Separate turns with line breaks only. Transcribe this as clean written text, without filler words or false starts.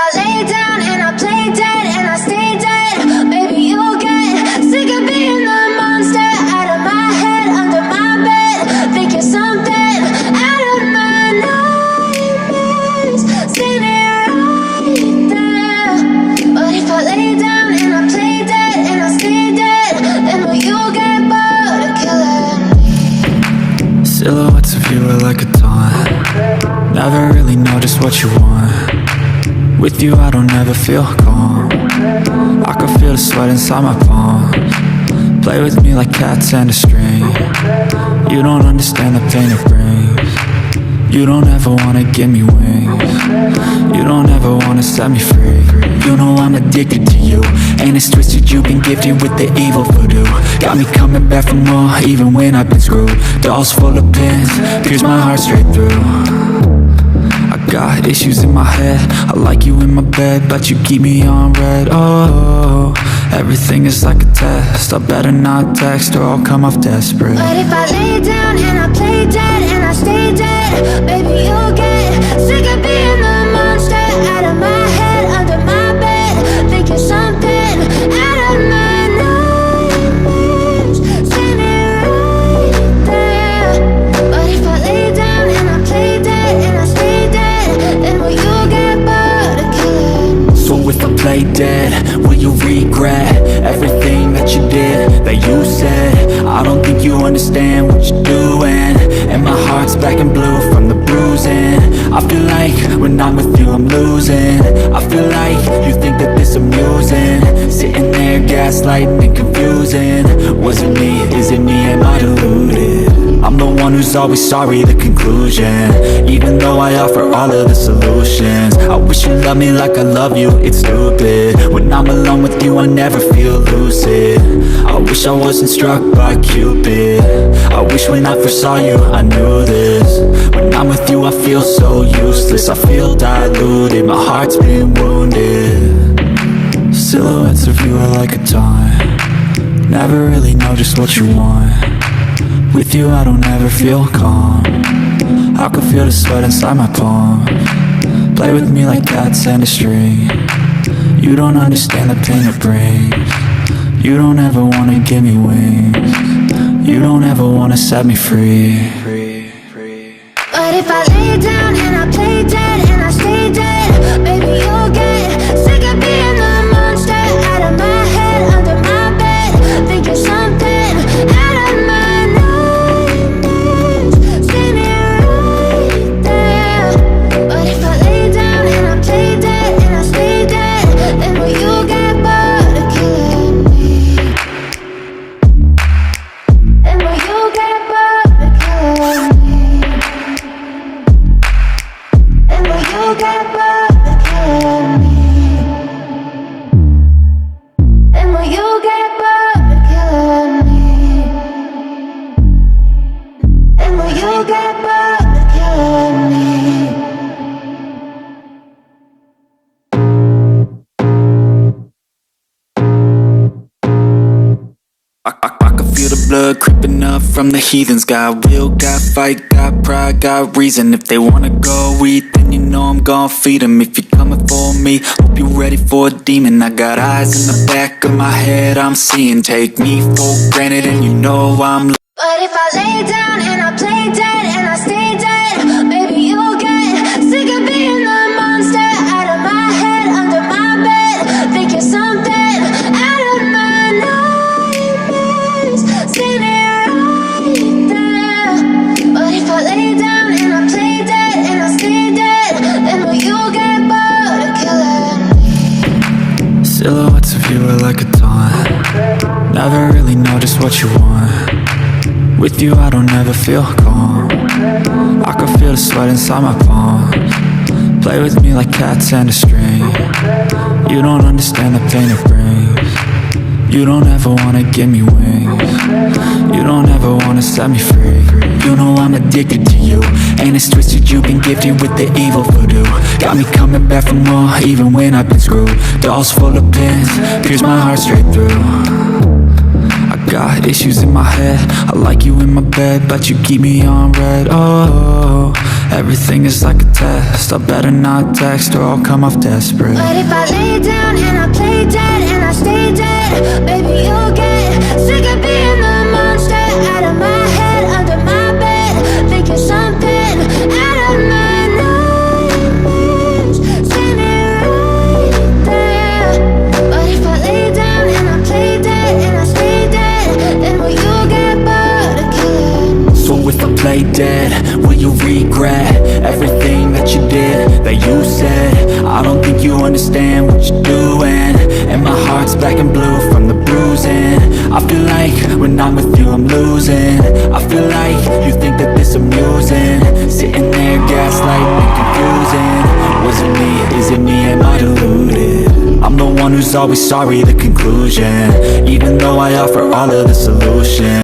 I lay down and I play dead and I stay dead, maybe you'll get sick of being the monster out of my head, under my bed. Think you're something out of my nightmares, standing right there. But if I lay down and I play dead and I stay dead, then will you get bored of killing me?
Silhouettes of you are like a taunt. Never really know just what you want. With you I don't ever feel calm. I can feel the sweat inside my palms. Play with me like cats and a string. You don't understand the pain it brings. You don't ever wanna give me wings. You don't ever wanna set me free. You know I'm addicted to you, and it's twisted, you've been gifted with the evil voodoo. Got me coming back for more, even when I've been screwed. Dolls full of pins, pierce my heart straight through. I got issues in my head, I like you in my bed, but you keep me on red. Oh, everything is like a test, I better not text or I'll come off desperate.
But if I lay down and I play dead and I stay dead, baby you'll get sick of being the monster out of my head, under my bed. Think you're something out of my nightmares, standing right there. But if I lay down and I play dead and I stay dead, then will you get bored of killing me?
So if I play dead, will you regret everything that you did, that you said? I don't think you understand what you're doing, and my heart's black and blue from the bruising. I feel like when I'm with you I'm losing. I feel like you think that this amusing, sitting there gaslighting and confusing. Was it me? Is it me? Am I deluded? I'm the one who's always sorry, the conclusion, even though I offer all of the solutions. I wish you loved me like I love you, it's stupid. When I'm alone with you I never feel lucid. I wish I wasn't struck by Cupid. I wish when I first saw you I knew this. When I'm with you I feel so useless, I feel diluted, my heart's been wounded. Silhouettes of you are like a taunt. Never really know just what you want. With you I don't ever feel calm. I can feel the sweat inside my palms. Play with me like cats and a string. You don't understand the pain it brings. You don't ever wanna give me wings. You don't ever wanna set me free.
But if I lay down and I play dead and I stay dead, baby you'll get sick of being the monster out of my head, under my bed. Think you're something out of my nightmares, standing right there. But if I lay down and I play dead and I stay dead, then will you get bored of killing me? Then will you get bored of killing me? And will you get bored of killing me? And will you get bored of killing me? And will you get bored of killing me?
I can feel the blood creeping up from the heathens. Got will, got fight, got pride, got reason. If they wanna go eat, then you know I'm gon' feed them. If you're coming for me, hope you're ready for a demon. I got eyes in the back of my head, I'm seeing. Take me for granted and you know I'm.
But if I lay down and I play dead and I stay dead, maybe you'll get sick of being the monster out of my head, under my bed. Think you're something out of my nightmares, standing right there. But if I lay down and I play dead and I stay dead, then will you get bored of killing me?
Silhouettes of you are like a taunt. Never really know just what you want. With you I don't ever feel calm. I can feel the sweat inside my palms. Play with me like cats and a string. You don't understand the pain it brings. You don't ever wanna give me wings. You don't ever wanna set me free. You know I'm addicted to you, and it's twisted, you've been gifted with the evil voodoo. Got me coming back for more, even when I've been screwed. Dolls full of pins, pierce my heart straight through. I got issues in my head. I like you in my bed, but you keep me on red. Oh, everything is like a test. I better not text or I'll come off desperate.
But if I lay down and I play dead and I stay dead, baby, you'll get sick of being the monster out of my head, under my bed, thinking something out of my nightmares, standing right there. But if I lay down and I play dead and I stay dead, then will you get bored of killing?
So if I play dead, will you regret everything that you did, that you said? I don't think you understand what you're doing, and my heart's black and blue from the bruising. I feel like when I'm with you I'm losing. I feel like you think that this amusing, sitting there gaslighting and confusing. Was it me? Is it me? Am I deluded? I'm the one who's always sorry, the conclusion, even though I offer all of the solutions.